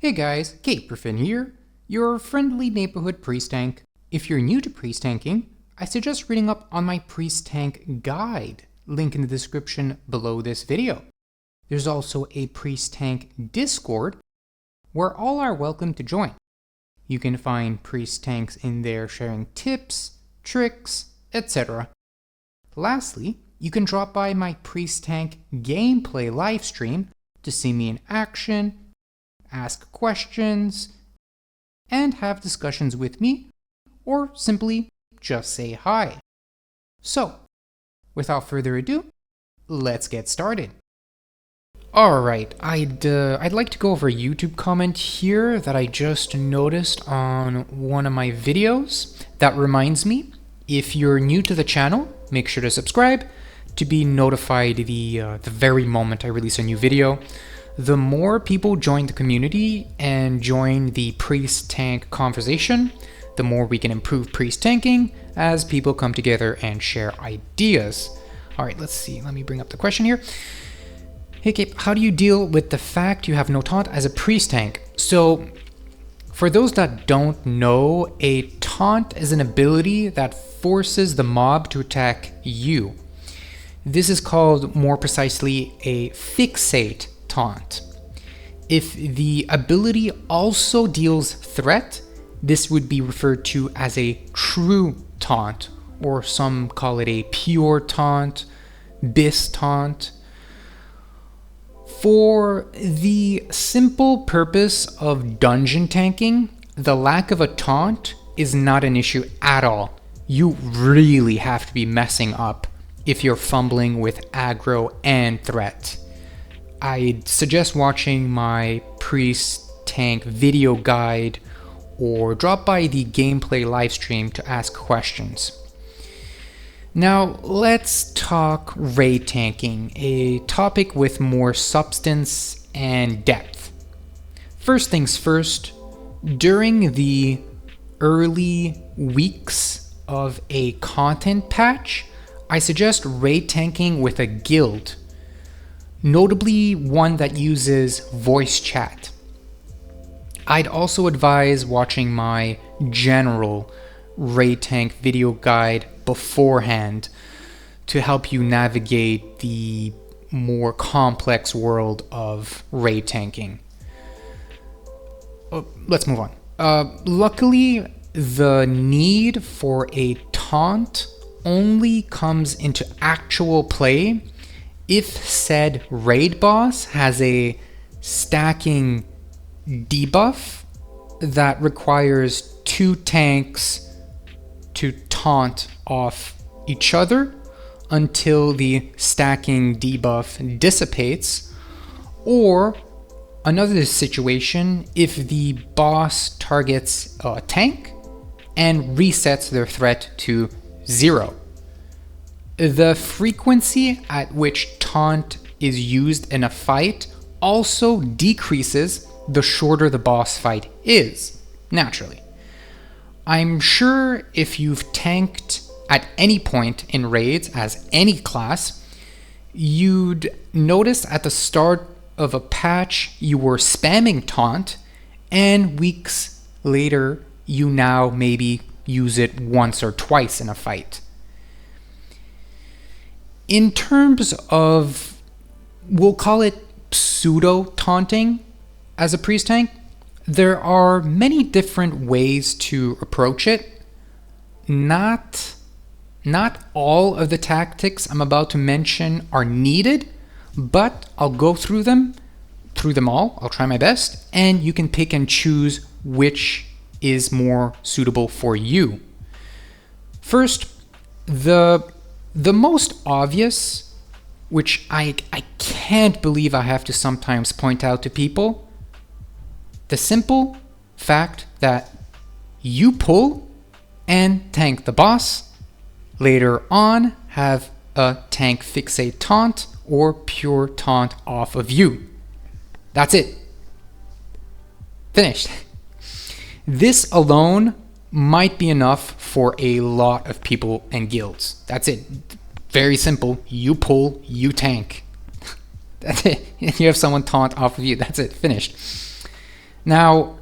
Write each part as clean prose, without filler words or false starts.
Hey guys, Caperfin here, your friendly neighborhood priest tank. If you're new to priest tanking, I suggest reading up on my priest tank guide, link in the description below this video. There's also a priest tank Discord where all are welcome to join. You can find priest tanks in there sharing tips, tricks, etc. Lastly, you can drop by my priest tank gameplay livestream to see me in action, ask questions, and have discussions with me, or simply just say hi. So, without further ado, let's get started. Alright, I'd like to go over a YouTube comment here that I just noticed on one of my videos. That reminds me, if you're new to the channel, make sure to subscribe to be notified the very moment I release a new video. The more people join the community and join the priest tank conversation, the more we can improve priest tanking as people come together and share ideas. Alright, let's see, let me bring up the question here. Hey Cape, how do you deal with the fact you have no taunt as a priest tank? So, for those that don't know, a taunt is an ability that forces the mob to attack you. This is called, more precisely, a fixate taunt. If the ability also deals threat, this would be referred to as a true taunt, or some call it a pure taunt, bis taunt. For the simple purpose of dungeon tanking, the lack of a taunt is not an issue at all. You really have to be messing up if you're fumbling with aggro and threat. I'd suggest watching my priest tank video guide or drop by the gameplay livestream to ask questions. Now let's talk raid tanking, a topic with more substance and depth. First things first, during the early weeks of a content patch, I suggest raid tanking with a guild, notably one that uses voice chat. I'd also advise watching my general raid tank video guide beforehand to help you navigate the more complex world of raid tanking. Let's move on. Luckily, the need for a taunt only comes into actual play if said raid boss has a stacking debuff that requires two tanks to taunt off each other until the stacking debuff dissipates, or another situation if the boss targets a tank and resets their threat to 0. The frequency at which taunt is used in a fight also decreases the shorter the boss fight is, naturally. I'm sure if you've tanked at any point in raids as any class, you'd notice at the start of a patch you were spamming taunt, and weeks later you now maybe use it once or twice in a fight. In terms of, we'll call it pseudo taunting as a priest tank, there are many different ways to approach it. Not all of the tactics I'm about to mention are needed, but I'll go through them all. I'll try my best, and you can pick and choose which is more suitable for you. First, the most obvious, which I can't believe I have to sometimes point out to people, the simple fact that you pull and tank the boss, later on have a tank fixate taunt or pure taunt off of you. That's it. Finished. This alone might be enough for a lot of people and guilds. That's it. Very simple. You pull, you tank. That's it. You have someone taunt off of you. That's it. Finished. Now,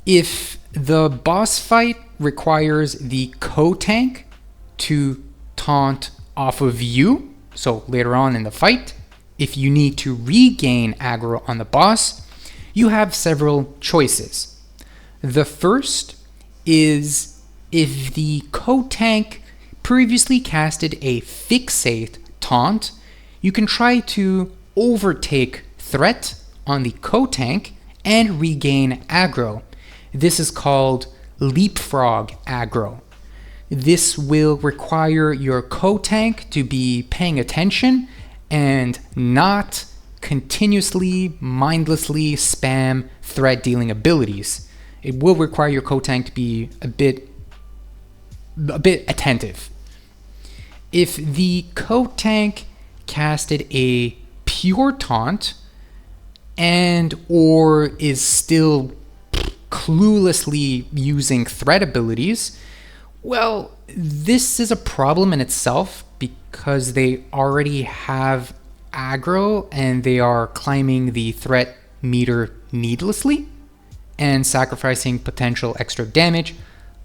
if the boss fight requires the co-tank to taunt off of you, so later on in the fight, if you need to regain aggro on the boss, you have several choices. The first is if the co-tank previously casted a fixate taunt, you can try to overtake threat on the co-tank and regain aggro. This is called leapfrog aggro. This will require your co-tank to be paying attention and not continuously, mindlessly spam threat dealing abilities. It will require your co-tank to be a bit attentive. If the co-tank casted a pure taunt and or is still cluelessly using threat abilities, well, this is a problem in itself because they already have aggro and they are climbing the threat meter needlessly and sacrificing potential extra damage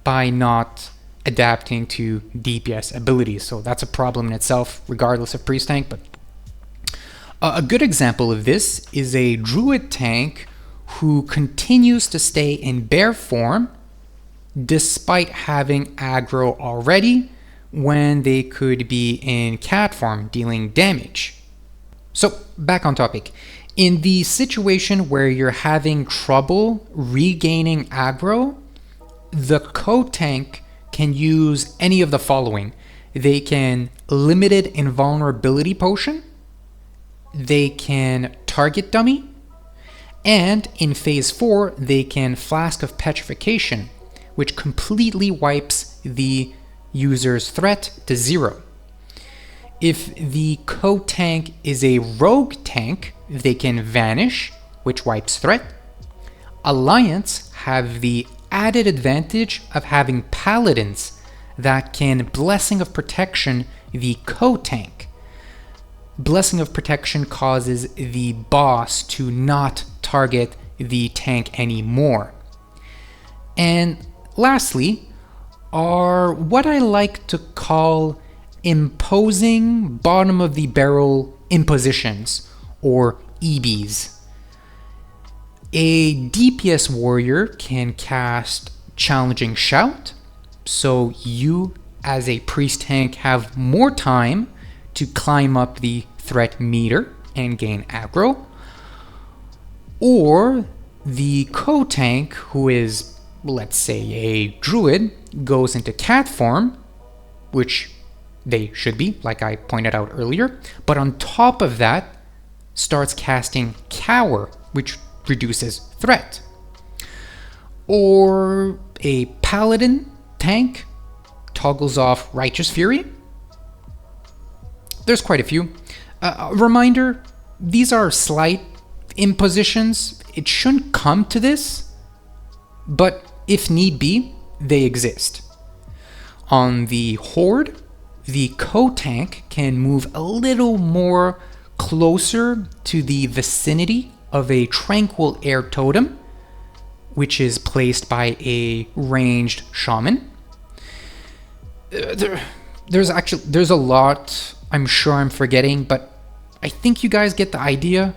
by not adapting to DPS abilities. So that's a problem in itself, regardless of Priest Tank. But a good example of this is a Druid tank who continues to stay in bear form despite having aggro already when they could be in cat form dealing damage. So back on topic. In the situation where you're having trouble regaining aggro, the co-tank can use any of the following. They can limited invulnerability potion, they can target dummy, and in phase 4 they can flask of petrification, which completely wipes the user's threat to 0. If the co-tank is a rogue tank, they can vanish, which wipes threat. Alliance have the added advantage of having paladins that can Blessing of Protection the co-tank. Blessing of Protection causes the boss to not target the tank anymore. And lastly are what I like to call imposing bottom of the barrel impositions, or EBs. A DPS warrior can cast Challenging Shout, so you as a priest tank have more time to climb up the threat meter and gain aggro. Or the co-tank, who is, let's say, a druid, goes into cat form, which they should be, like I pointed out earlier, but on top of that starts casting Cower, which reduces threat. Or a paladin tank toggles off Righteous Fury. There's quite a few. Reminder, these are slight impositions. It shouldn't come to this, but if need be, they exist. On the Horde, the co-tank can move a little more closer to the vicinity of a Tranquil Air Totem, which is placed by a ranged shaman. There's a lot I'm sure I'm forgetting, but I think you guys get the idea.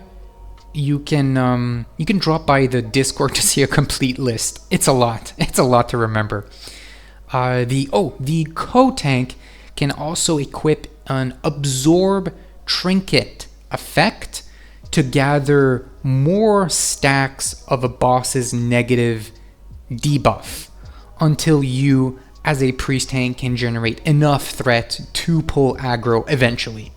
You can drop by the Discord to see a complete list. It's a lot to remember. The co-tank can also equip an Absorb Trinket effect to gather more stacks of a boss's negative debuff until you, as a priest tank, can generate enough threat to pull aggro eventually.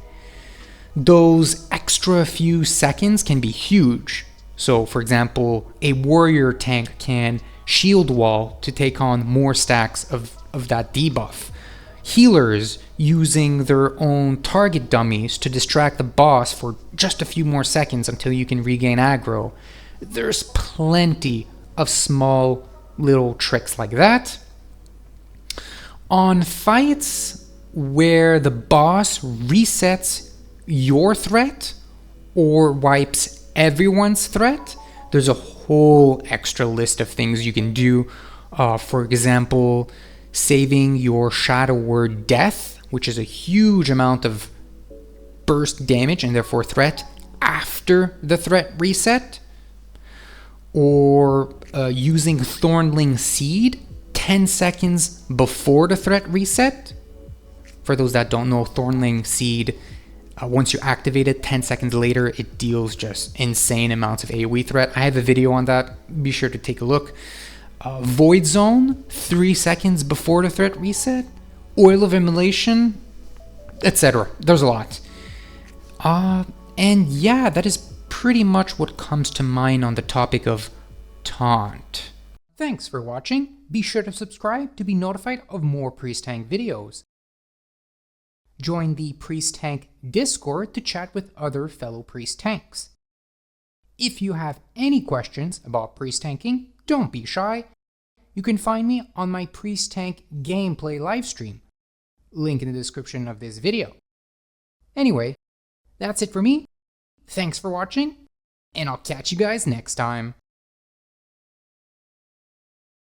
Those extra few seconds can be huge. So, for example, a warrior tank can shield wall to take on more stacks of that debuff. Healers using their own target dummies to distract the boss for just a few more seconds until you can regain aggro. There's plenty of small little tricks like that. On fights where the boss resets your threat or wipes everyone's threat, there's a whole extra list of things you can do. For example, saving your shadow word death, which is a huge amount of burst damage and therefore threat after the threat reset. Or using Thornling Seed 10 seconds before the threat reset. For those that don't know, Thornling Seed, once you activate it, 10 seconds later, it deals just insane amounts of AoE threat. I have a video on that. Be sure to take a look. Void Zone, 3 seconds before the threat reset. Oil of Immolation, etc. There's a lot. And yeah, that is pretty much what comes to mind on the topic of taunt. Thanks for watching. Be sure to subscribe to be notified of more Priest Tank videos. Join the Priest Tank Discord to chat with other fellow Priest Tanks. If you have any questions about Priest Tanking, don't be shy. You can find me on my Priest Tank gameplay livestream. Link in the description of this video. Anyway, that's it for me. Thanks for watching, and I'll catch you guys next time.